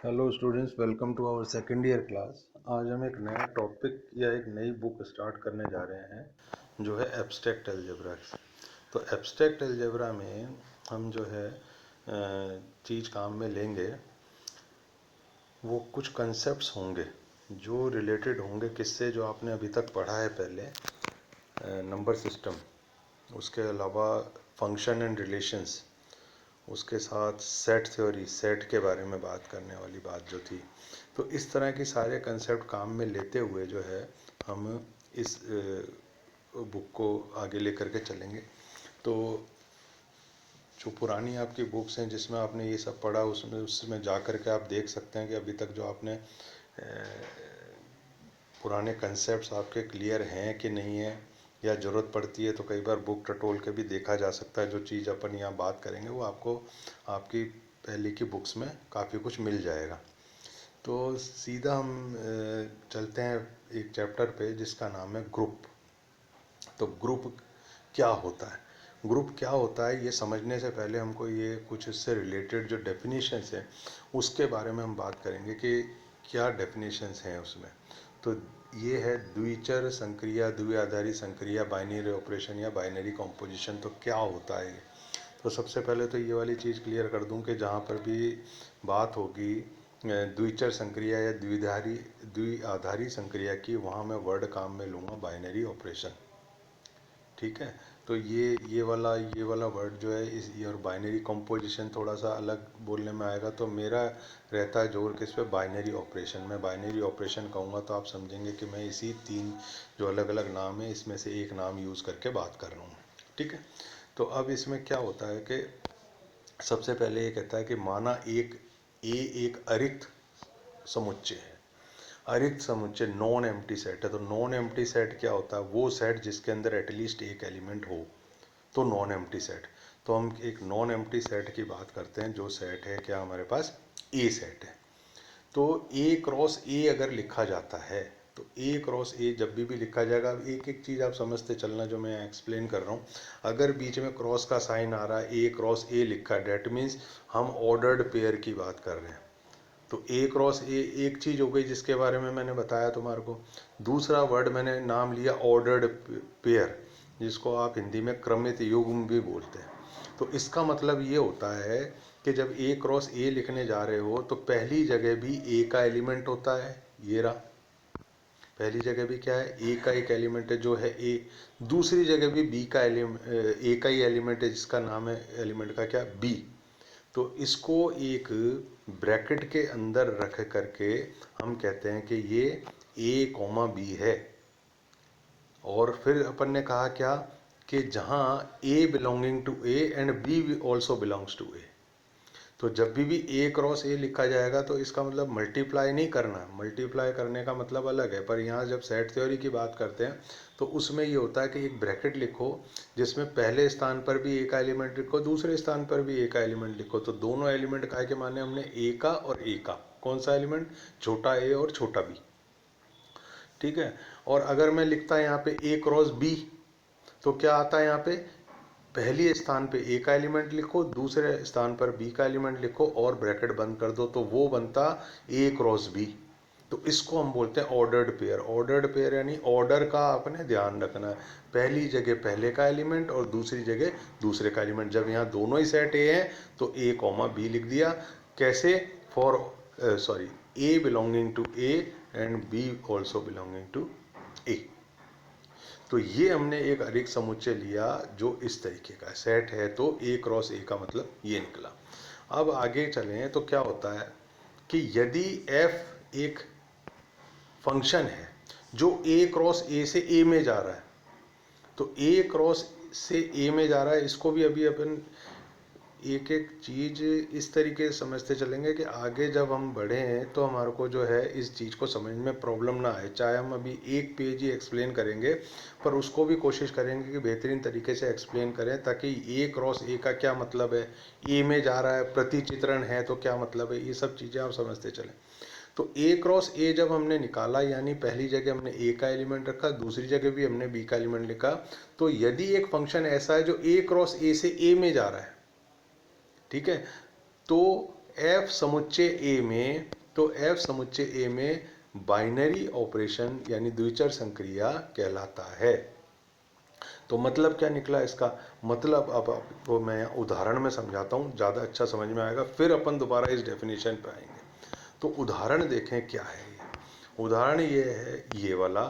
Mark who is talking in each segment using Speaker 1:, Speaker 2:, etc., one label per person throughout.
Speaker 1: Hello students, welcome to our second year class. आज हम एक नया टॉपिक या एक नई बुक स्टार्ट करने जा रहे हैं जो है एब्स्ट्रैक्ट अलजेब्रा। तो एब्स्ट्रैक्ट अलजेब्रा में हम जो है चीज़ काम में लेंगे, वो कुछ कंसेप्ट्स होंगे जो रिलेटेड होंगे किससे, जो आपने अभी तक पढ़ा है पहले, नंबर सिस्टम, उसके अलावा फंक्शन एंड रिलेशंस, उसके साथ सेट थ्योरी, सेट के बारे में बात करने वाली बात जो थी। तो इस तरह के सारे कंसेप्ट काम में लेते हुए जो है हम इस बुक को आगे लेकर के चलेंगे। तो जो पुरानी आपकी बुक्स हैं जिसमें आपने ये सब पढ़ा, उसमें जा कर के आप देख सकते हैं कि अभी तक जो आपने पुराने कंसेप्ट्स आपके क्लियर हैं कि नहीं है, या ज़रूरत पड़ती है तो कई बार बुक टटोल के भी देखा जा सकता है। जो चीज़ अपन यहाँ बात करेंगे वो आपको आपकी पहले की बुक्स में काफ़ी कुछ मिल जाएगा। तो सीधा हम चलते हैं एक चैप्टर पे जिसका नाम है ग्रुप। तो ग्रुप क्या होता है, ग्रुप क्या होता है, ये समझने से पहले हमको ये कुछ इससे रिलेटेड जो डेफिनेशंस हैं उसके बारे में हम बात करेंगे कि क्या डेफिनेशंस हैं उसमें। तो ये है द्विचर संक्रिया, द्विआधारी संक्रिया, बाइनरी ऑपरेशन या बाइनरी कॉम्पोजिशन। तो क्या होता है ये? तो सबसे पहले तो ये वाली चीज़ क्लियर कर दूं कि जहाँ पर भी बात होगी द्विचर संक्रिया या द्विआधारी संक्रिया की, वहाँ मैं वर्ड काम में लूँगा बाइनरी ऑपरेशन। ठीक है, तो ये वाला वर्ड जो है इस, और बाइनरी कंपोजिशन थोड़ा सा अलग बोलने में आएगा। तो मेरा रहता है जोर किस पे, बाइनरी ऑपरेशन। मैं बाइनरी ऑपरेशन कहूँगा तो आप समझेंगे कि मैं इसी तीन जो अलग अलग नाम है इसमें से एक नाम यूज़ करके बात कर रहा हूँ। ठीक है, तो अब इसमें क्या होता है कि सबसे पहले ये कहता है कि माना एक अरिक्त समुच्चय है। अरिक्त समुच्चय नॉन एम्प्टी सेट है। तो नॉन एम्प्टी सेट क्या होता है, वो सेट जिसके अंदर एटलीस्ट एक एलिमेंट हो, तो नॉन एम्प्टी सेट। तो हम एक नॉन एम्प्टी सेट की बात करते हैं जो सेट है क्या हमारे पास, ए सेट है। तो ए क्रॉस ए अगर लिखा जाता है, तो ए क्रॉस ए जब भी लिखा जाएगा, एक एक चीज़ आप समझते चलना जो मैं एक्सप्लेन कर रहा हूँ। अगर बीच में क्रॉस का साइन आ रहा है, ए क्रॉस ए लिखा है, डेट मीन्स हम ऑर्डर्ड पेयर की बात कर रहे हैं। तो ए क्रॉस ए एक चीज़ हो गई जिसके बारे में मैंने बताया तुम्हारे को। दूसरा वर्ड मैंने नाम लिया ऑर्डर्ड पेयर, जिसको आप हिंदी में क्रमित युग्म भी बोलते हैं। तो इसका मतलब ये होता है कि जब ए क्रॉस ए लिखने जा रहे हो तो पहली जगह भी ए का एलिमेंट होता है, ये रहा। पहली जगह भी क्या है, ए का एक एलिमेंट है जो है ए। दूसरी जगह भी बी का एलिमेंट, ए का ही एलिमेंट है जिसका नाम है एलिमेंट का क्या, बी। तो इसको एक ब्रैकेट के अंदर रख करके हम कहते हैं कि ये ए कॉमा बी है। और फिर अपन ने कहा क्या, कि जहाँ A belonging to A and B also belongs to A. तो जब भी ए क्रॉस ए लिखा जाएगा तो इसका मतलब मल्टीप्लाई नहीं करना है, मल्टीप्लाई करने का मतलब अलग है। पर यहाँ जब सेट थ्योरी की बात करते हैं तो उसमें ये होता है कि एक ब्रैकेट लिखो जिसमें पहले स्थान पर भी ए का एलिमेंट लिखो, दूसरे स्थान पर भी ए का एलिमेंट लिखो। तो दोनों एलिमेंट का के माने हमने ए का और ए का, कौन सा एलिमेंट, छोटा ए और छोटा बी। ठीक है, और अगर मैं लिखता यहाँ पे ए क्रॉस बी, तो क्या आता है यहाँ पे, पहली स्थान पे ए का एलिमेंट लिखो, दूसरे स्थान पर बी का एलिमेंट लिखो और ब्रैकेट बंद कर दो, तो वो बनता ए क्रॉस बी। तो इसको हम बोलते हैं ऑर्डर्ड पेयर। ऑर्डर्ड पेयर यानी ऑर्डर का आपने ध्यान रखना है, पहली जगह पहले का एलिमेंट और दूसरी जगह दूसरे का एलिमेंट। जब यहाँ दोनों ही सेट ए हैं तो ए कॉमा बी लिख दिया। कैसे, for sorry, A belonging to A and B also belonging to A. तो ये हमने एक अरिक्त समुच्चय लिया जो इस तरीके का सेट है। तो ए क्रॉस ए का मतलब ये निकला। अब आगे चलें तो क्या होता है कि यदि एफ एक फंक्शन है जो ए क्रॉस ए से ए में जा रहा है, तो ए क्रॉस से ए में जा रहा है, इसको भी अभी अपन एक एक चीज़ इस तरीके से समझते चलेंगे कि आगे जब हम बढ़े हैं तो हमारे को जो है इस चीज़ को समझ में प्रॉब्लम ना आए। चाहे हम अभी एक पेज ही एक्सप्लेन करेंगे, पर उसको भी कोशिश करेंगे कि बेहतरीन तरीके से एक्सप्लेन करें, ताकि ए क्रॉस ए का क्या मतलब है, ए में जा रहा है, प्रतिचित्रण है तो क्या मतलब है, ये सब चीज़ें आप समझते चलें। तो ए क्रॉस ए जब हमने निकाला, यानी पहली जगह हमने ए का एलिमेंट रखा, दूसरी जगह भी हमने बी का एलिमेंट लिखा। तो यदि एक फंक्शन ऐसा है जो ए क्रॉस ए से ए में जा रहा है, ठीक है, तो एफ समुच्चय ए में, तो एफ समुच्चय ए में बाइनरी ऑपरेशन यानी द्विचर संक्रिया कहलाता है। तो मतलब क्या निकला इसका? मतलब अब आपको मैं उदाहरण में समझाता हूँ, ज़्यादा अच्छा समझ में आएगा, फिर अपन दोबारा इस डेफिनेशन पे आएंगे। तो उदाहरण देखें क्या है ये। उदाहरण ये है, ये वाला,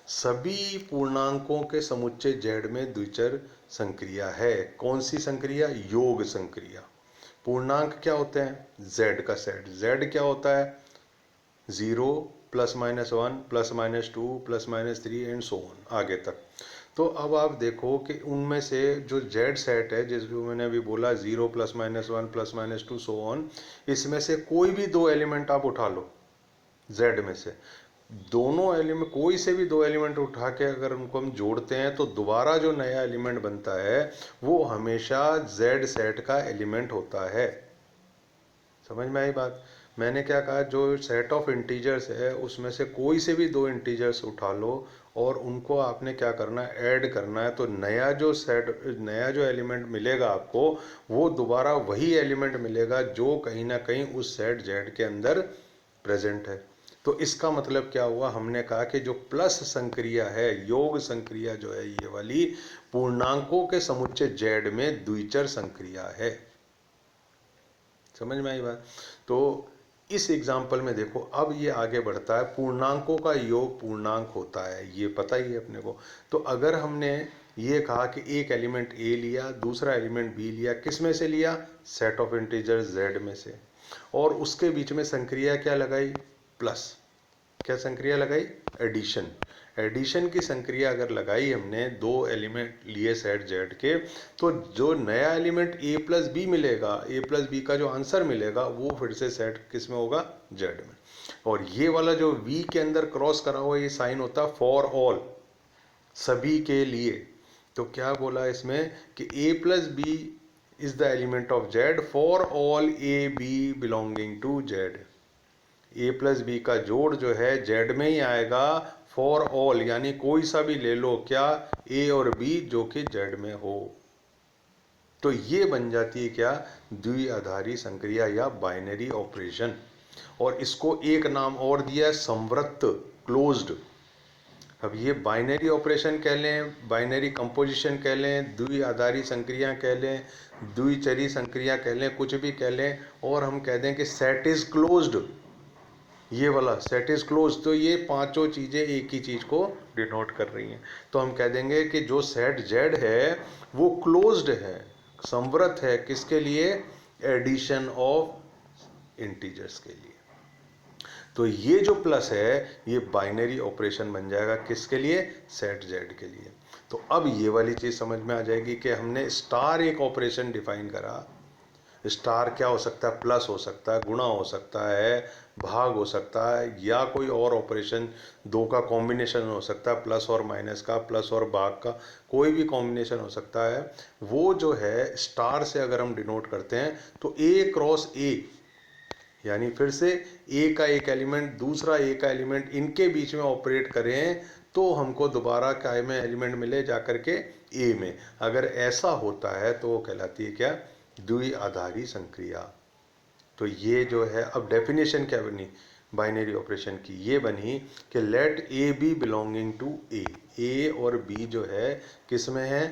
Speaker 1: सभी पूर्णांकों के समुच्चय z में द्विचर संक्रिया है। कौन सी संक्रिया? योग संक्रिया। पूर्णांक क्या होते हैं? z का सेट। z क्या होता है? 0 +-1 +-2 +-3 एंड सो ऑन आगे तक। तो अब आप देखो कि उनमें से जो z सेट है, जिसको मैंने अभी बोला 0 +-1 +-2 सो ऑन, इसमें से कोई भी दो एलिमेंट आप उठा लो z में से। दोनों एलिमेंट, कोई से भी दो एलिमेंट उठा के अगर उनको हम जोड़ते हैं तो दोबारा जो नया एलिमेंट बनता है वो हमेशा z सेट का एलिमेंट होता है। समझ में आई बात? मैंने क्या कहा, जो सेट ऑफ इंटीजर्स है उसमें से कोई से भी दो इंटीजर्स उठा लो और उनको आपने क्या करना है? ऐड करना है। तो नया जो सेट, नया जो एलिमेंट मिलेगा आपको, वो दोबारा वही एलिमेंट मिलेगा जो कहीं ना कहीं उस सेट z के अंदर प्रेजेंट है। तो इसका मतलब क्या हुआ? हमने कहा कि जो प्लस संक्रिया है, योग संक्रिया जो है ये वाली, पूर्णांकों के समुच्चय z में द्विचर संक्रिया है। समझ में आई बात? तो इस एग्जाम्पल में देखो, अब ये आगे बढ़ता है, पूर्णांकों का योग पूर्णांक होता है, ये पता ही है अपने को। तो अगर हमने ये कहा कि एक एलिमेंट a लिया, दूसरा एलिमेंट b लिया, किस में से लिया? सेट ऑफ इंटीजर्स z में से, और उसके बीच में संक्रिया क्या लगाई? प्लस। क्या संक्रिया लगाई? एडिशन। एडिशन की संक्रिया अगर लगाई हमने, दो एलिमेंट लिए सेट z के, तो जो नया एलिमेंट a प्लस बी मिलेगा, a प्लस बी का जो आंसर मिलेगा वो फिर से सेट किस में होगा? z में। और ये वाला जो v के अंदर क्रॉस करा हुआ ये साइन होता है फॉर ऑल, सभी के लिए। तो क्या बोला इसमें कि a plus B is the element of z for all a b belonging to z। a plus B का जोड़ जो है z में ही आएगा फॉर ऑल, यानी कोई सा भी ले लो, क्या? a और b जो कि z में हो। तो ये बन जाती है क्या? द्विआधारी संक्रिया या बाइनरी ऑपरेशन। और इसको एक नाम और दिया है, संवृत्त, क्लोज्ड। अब ये बाइनरी ऑपरेशन कह लें, बाइनरी कंपोजिशन कह लें, द्विआधारी संक्रिया कह लें, द्विचरी संक्रिया कह लें, कुछ भी कह लें, और हम कह दें कि सेट इज क्लोज्ड, ये वाला सेट इज क्लोज। तो ये पांचों चीजें एक ही चीज को डिनोट कर रही हैं। तो हम कह देंगे कि जो सेट z है वो क्लोज्ड है, संवृत है, किसके लिए? एडिशन ऑफ इंटीजर्स के लिए। तो ये जो प्लस है ये बाइनरी ऑपरेशन बन जाएगा, किसके लिए? सेट z के लिए। तो अब ये वाली चीज समझ में आ जाएगी कि हमने स्टार एक ऑपरेशन डिफाइन करा। स्टार क्या हो सकता है? प्लस हो सकता है, गुणा हो सकता है, भाग हो सकता है, या कोई और ऑपरेशन, दो का कॉम्बिनेशन हो सकता है, प्लस और माइनस का, प्लस और भाग का, कोई भी कॉम्बिनेशन हो सकता है। वो जो है स्टार से अगर हम डिनोट करते हैं तो a क्रॉस a, यानी फिर से a का एक एलिमेंट दूसरा a का एलिमेंट, इनके बीच में ऑपरेट करें तो हमको दोबारा क्या में एलिमेंट मिले? जाकर के a में। अगर ऐसा होता है तो वो कहलाती है क्या? द्विआधारी संक्रिया। तो ये जो है, अब डेफिनेशन क्या बनी बाइनरी ऑपरेशन की? ये बनी कि let A B belonging to A. A और बी जो है किस में है?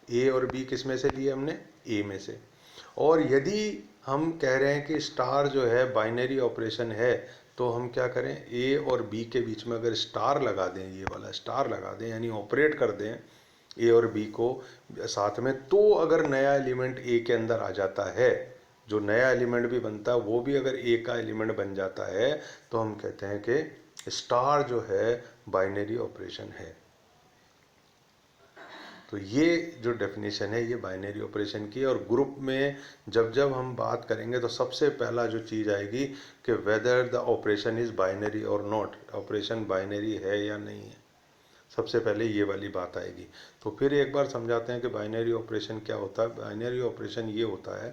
Speaker 1: ए और बी किस में से लिए हमने? ए में से। और यदि हम कह रहे हैं कि स्टार जो है बाइनरी ऑपरेशन है, तो हम क्या करें? ए और बी के बीच में अगर स्टार लगा दें, ये वाला स्टार लगा दें, यानी ऑपरेट कर दें ए और बी को साथ में, तो अगर नया एलिमेंट ए के अंदर आ जाता है, जो नया एलिमेंट भी बनता है वो भी अगर ए का एलिमेंट बन जाता है, तो हम कहते हैं कि स्टार जो है बाइनरी ऑपरेशन है। तो ये जो डेफिनेशन है ये बाइनरी ऑपरेशन की। और ग्रुप में जब जब हम बात करेंगे तो सबसे पहला जो चीज़ आएगी कि whether the operation is binary और नॉट, ऑपरेशन बाइनरी है या नहीं है, सबसे पहले ये वाली बात आएगी। तो फिर एक बार समझाते हैं कि बाइनरी ऑपरेशन क्या होता है। बाइनरी ऑपरेशन ये होता है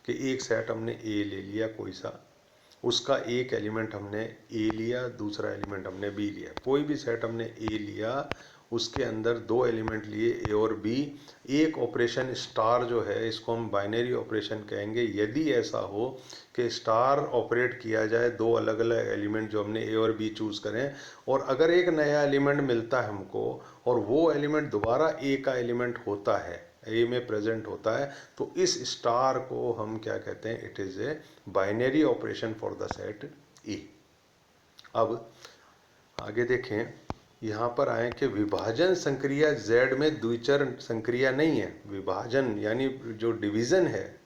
Speaker 1: कि एक सेट हमने ए ले लिया कोई सा, उसका एक एलिमेंट हमने ए लिया, दूसरा एलिमेंट हमने बी लिया, कोई भी सेट हमने ए लिया उसके अंदर दो एलिमेंट लिए ए और बी, एक ऑपरेशन स्टार जो है इसको हम बाइनरी ऑपरेशन कहेंगे यदि ऐसा हो कि स्टार ऑपरेट किया जाए दो अलग अलग एलिमेंट जो हमने ए और बी चूज़ करें, और अगर एक नया एलिमेंट मिलता है हमको और वो एलिमेंट दोबारा ए का एलिमेंट होता है, ए में प्रेजेंट होता है, तो इस स्टार को हम क्या कहते हैं, it is a binary operation for the set ई। अब आगे देखें, यहाँ पर आए कि विभाजन संक्रिया Z में द्विचर संक्रिया नहीं है। विभाजन यानी जो डिवीज़न है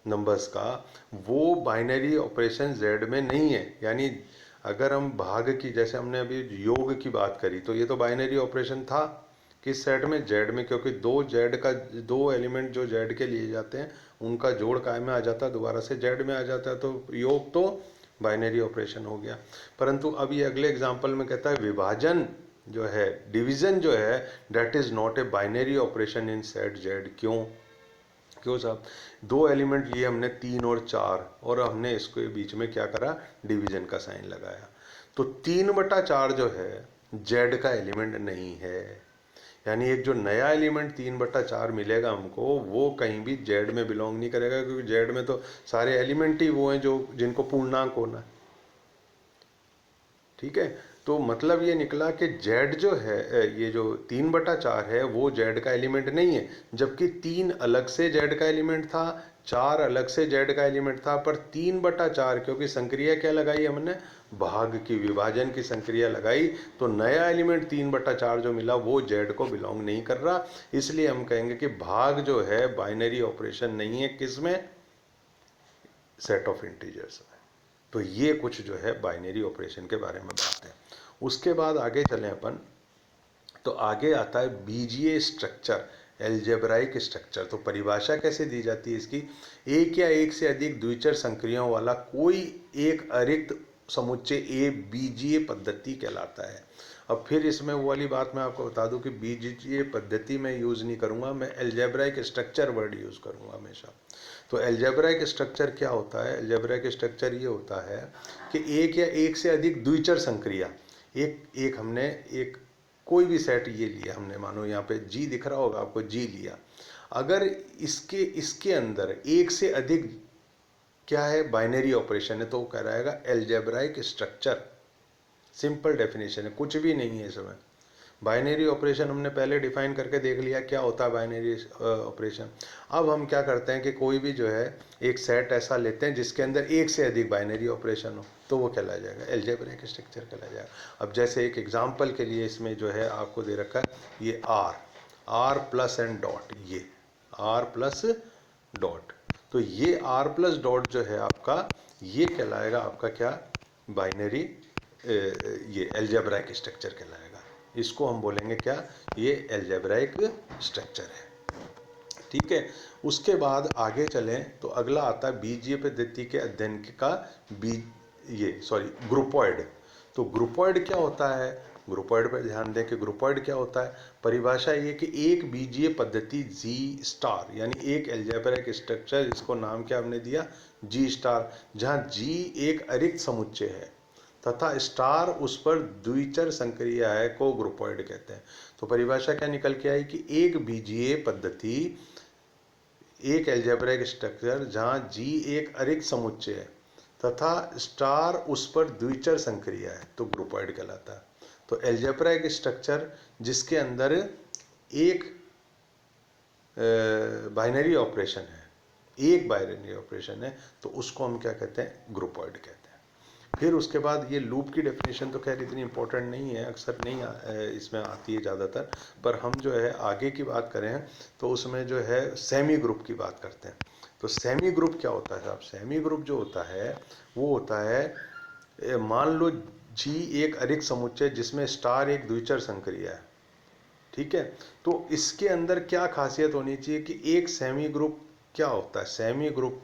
Speaker 1: नंबर्स का, वो बाइनरी ऑपरेशन Z में नहीं है। यानी अगर हम भाग की, जैसे हमने अभी योग की बात करी, तो ये तो बाइनरी ऑपरेशन था किस सेट में, Z में, क्योंकि दो एलिमेंट जो Z के लिए जाते हैं उनका जोड़ काय में आ जाता है, दोबारा से Z में आ जाता है, तो योग तो बाइनरी ऑपरेशन हो गया। परंतु अब ये अगले एग्जाम्पल में कहता है विभाजन जो है, डिवीज़न जो है, that is not a binary operation in set Z। क्यों साहब, दो एलिमेंट लिए हमने 3 और 4, और हमने इसके बीच में क्या करा, डिवीज़न का साइन लगाया, तो 3/4 जो है Z का एलिमेंट नहीं है। यानी एक जो नया एलिमेंट 3/4 मिलेगा हमको, वो कहीं भी Z में बिलोंग नहीं करेगा, क्योंकि Z में तो सारे एलिमेंट ही वो हैं जो जिनको पूर्णांक होना है। ठीक है, तो मतलब ये निकला कि Z जो है, ये जो 3/4 है वो Z का एलिमेंट नहीं है, जबकि 3 अलग से Z का एलिमेंट था, 4 अलग से Z का एलिमेंट था, पर 3/4 क्योंकि संक्रिया क्या लगाई हमने, भाग की, विभाजन की संक्रिया लगाई, तो नया एलिमेंट 3/4 जो मिला वो Z को बिलोंग नहीं कर रहा। इसलिए हम कहेंगे कि भाग जो है बाइनरी ऑपरेशन नहीं है, किसमें, सेट ऑफ इंटीजर्स में। तो ये कुछ जो है बाइनरी ऑपरेशन के बारे में बात है। उसके बाद आगे चलें अपन, तो आगे आता है बीजीय स्ट्रक्चर, एल्जेब्राइक स्ट्रक्चर। तो परिभाषा कैसे दी जाती है इसकी, एक या एक से अधिक द्विचर संक्रियाओं वाला कोई एक अरिक्त समुच्चय ए बीजीय पद्धति कहलाता है। अब फिर इसमें वो वाली बात मैं आपको बता दूं कि बीजीय पद्धति मैं यूज़ नहीं करूँगा, मैं एल्जेब्राइक स्ट्रक्चर वर्ड यूज़ करूँगा हमेशा। तो एल्जेब्राइक स्ट्रक्चर क्या होता है, एल्जेब्राइक स्ट्रक्चर ये होता है कि एक या एक से अधिक द्विचर संक्रिया, हमने एक कोई भी सेट ये लिया हमने, मानो यहाँ पे जी दिख रहा होगा आपको, जी लिया, अगर इसके अंदर एक से अधिक क्या है, बाइनरी ऑपरेशन है, तो वो कह रहेगा एल्जेब्राइक स्ट्रक्चर। सिंपल डेफिनेशन है, कुछ भी नहीं है इसमें। बाइनरी ऑपरेशन हमने पहले डिफाइन करके देख लिया क्या होता है बाइनरी ऑपरेशन। अब हम क्या करते हैं कि कोई भी जो है एक सेट ऐसा लेते हैं जिसके अंदर एक से अधिक बाइनरी ऑपरेशन हो, तो वो कहलाया जाएगा एल्जेब्रिक स्ट्रक्चर कहलाया जाएगा। अब जैसे एक एग्जांपल के लिए इसमें जो है आपको दे रखा है ये आर प्लस एंड डॉट, ये आर प्लस डॉट, तो ये आर प्लस डॉट जो है आपका, ये कहलाएगा आपका क्या, बाइनरी, ये एल्जेब्राइक स्ट्रक्चर कहलाएगा। इसको हम बोलेंगे क्या, ये एल्जेब्राइक स्ट्रक्चर है। ठीक है, उसके बाद आगे चलें तो अगला आता है बीजीय पद्धति के अध्ययन का ग्रुपॉइड। तो ग्रुपॉइड क्या होता है, ग्रुपॉइड पर ध्यान दें कि ग्रुपॉइड क्या होता है। परिभाषा ये कि एक बीजीय पद्धति जी स्टार, यानी एक एल्जेब्राइक स्ट्रक्चर, इसको नाम क्या हमने दिया, जी स्टार, जहाँ जी एक अरिक्त समुच्चय है तथा स्टार उस पर द्विचर संक्रिया है, को ग्रुपॉइड कहते हैं। तो परिभाषा क्या निकल के आई कि एक बीजीय पद्धति, एक एल्जेब्राइक स्ट्रक्चर जहाँ जी एक अरिक्त समुच्चय है तथा स्टार उस पर द्विचर संक्रिया है, तो ग्रुपॉइड कहलाता है। तो एल्जेब्राइक स्ट्रक्चर जिसके अंदर एक बाइनरी ऑपरेशन है, एक बाइनरी ऑपरेशन है, तो उसको हम क्या कहते हैं, ग्रुपॉइड कहते हैं। फिर उसके बाद ये लूप की डेफिनेशन तो खैर इतनी इंपॉर्टेंट नहीं है, अक्सर नहीं इसमें आती है ज़्यादातर, पर हम जो है आगे की बात करें तो उसमें जो है सेमी ग्रुप की बात करते हैं। तो सेमी ग्रुप क्या होता है साहब, सेमी ग्रुप जो होता है वो होता है, मान लो जी एक अरिक्त समुच्चय जिसमें स्टार एक द्विचर संक्रिया है। ठीक है, तो इसके अंदर क्या खासियत होनी चाहिए कि एक सेमी ग्रुप क्या होता है, सेमी ग्रुप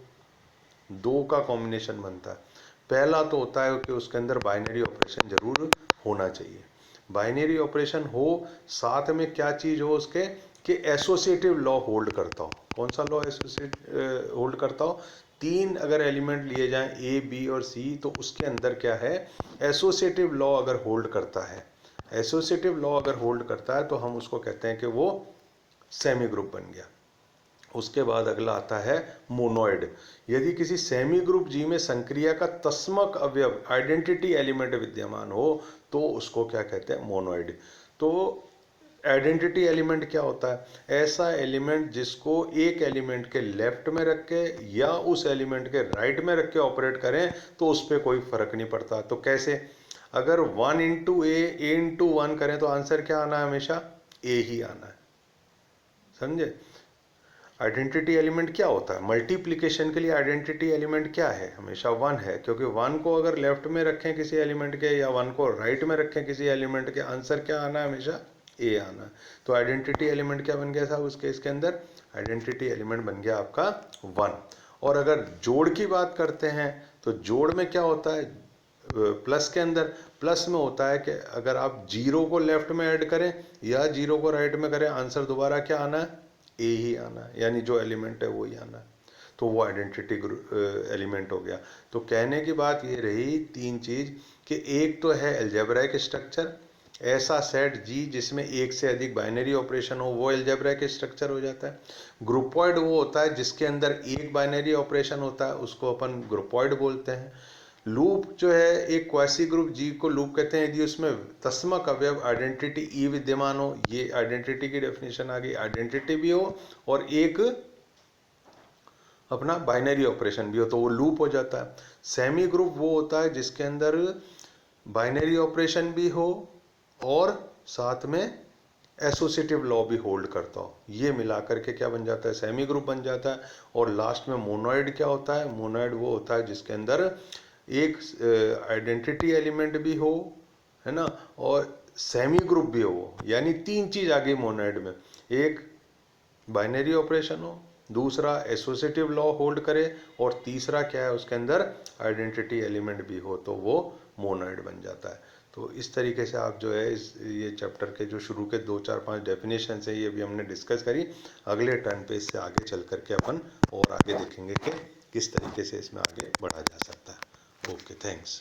Speaker 1: दो का कॉम्बिनेशन बनता है। पहला तो होता है कि उसके अंदर बाइनरी ऑपरेशन जरूर होना चाहिए, बाइनरी ऑपरेशन हो, साथ में क्या चीज़ हो उसके, कि एसोसिएटिव लॉ होल्ड करता हो। कौन सा लॉ एसोसिएट होल्ड करता हो, 3 अगर एलिमेंट लिए जाएं ए बी और सी, तो उसके अंदर क्या है, एसोसिएटिव लॉ अगर होल्ड करता है, एसोसिएटिव लॉ अगर होल्ड करता है तो हम उसको कहते हैं कि वो सेमी ग्रुप बन गया। उसके बाद अगला आता है मोनोइड। यदि किसी सेमी ग्रुप जी में संक्रिया का तस्मक अवयव आइडेंटिटी एलिमेंट विद्यमान हो तो उसको क्या कहते हैं? मोनोइड। तो आइडेंटिटी एलिमेंट क्या होता है? ऐसा एलिमेंट जिसको एक एलिमेंट के लेफ्ट में रख के या उस एलिमेंट के राइट में रख के ऑपरेट करें तो उस पर कोई फर्क नहीं पड़ता। तो कैसे? अगर 1 इंटू ए इंटू 1 करें तो आंसर क्या आना है? हमेशा ए ही आना है। समझे? आइडेंटिटी एलिमेंट क्या होता है? मल्टीप्लिकेशन के लिए आइडेंटिटी एलिमेंट क्या है? हमेशा 1 है, क्योंकि 1 को अगर लेफ्ट में रखें किसी एलिमेंट के या 1 को राइट में रखें किसी एलिमेंट के, आंसर क्या आना है? हमेशा ए आना है। तो आइडेंटिटी एलिमेंट क्या बन गया साहब उस केस के अंदर? आइडेंटिटी एलिमेंट बन गया आपका 1। और अगर जोड़ की बात करते हैं तो जोड़ में क्या होता है? प्लस के अंदर प्लस में होता है कि अगर आप 0 को लेफ्ट में ऐड करें या 0 को राइट में करें, आंसर दोबारा क्या आना है? ए ही आना है, यानी जो एलिमेंट है वो ही आना है। तो वो आइडेंटिटी एलिमेंट हो गया। तो कहने की बात ये रही 3 चीज कि एक तो है अलजेब्राइक स्ट्रक्चर, ऐसा सेट जी जिसमें एक से अधिक बाइनरी ऑपरेशन हो वो अलजेब्राइक स्ट्रक्चर हो जाता है। ग्रुपॉइड वो होता है जिसके अंदर एक बाइनरी ऑपरेशन होता है, उसको अपन ग्रुपॉइड बोलते हैं। लूप जो है एक क्वासी ग्रुप जी को लूप कहते हैं यदि उसमें तस्मक अवयव आइडेंटिटी ई विद्यमान हो। ये आइडेंटिटी की डेफिनेशन आ गई, आइडेंटिटी भी हो और एक अपना बाइनरी ऑपरेशन भी हो तो वो लूप हो जाता है। सेमी ग्रुप वो होता है जिसके अंदर बाइनरी ऑपरेशन भी हो और साथ में एसोसिएटिव लॉ भी होल्ड करता हो। ये मिलाकर के क्या बन जाता है? सेमी ग्रुप बन जाता है। और लास्ट में मोनोइड क्या होता है? मोनोइड वो होता है जिसके अंदर एक आइडेंटिटी एलिमेंट भी हो, है ना, और सेमी ग्रुप भी हो। यानी 3 चीज आ गई मोनोइड में, एक बाइनरी ऑपरेशन हो, दूसरा एसोसिएटिव लॉ होल्ड करे और तीसरा क्या है उसके अंदर? आइडेंटिटी एलिमेंट भी हो, तो वो मोनोइड बन जाता है। तो इस तरीके से आप जो है ये चैप्टर के जो शुरू के 2 4 5 डेफिनेशन है ये भी हमने डिस्कस करी। अगले टर्न पे इससे आगे चल करके अपन और आगे देखेंगे कि किस तरीके से इसमें आगे बढ़ा जा सकता है। Okay, thanks.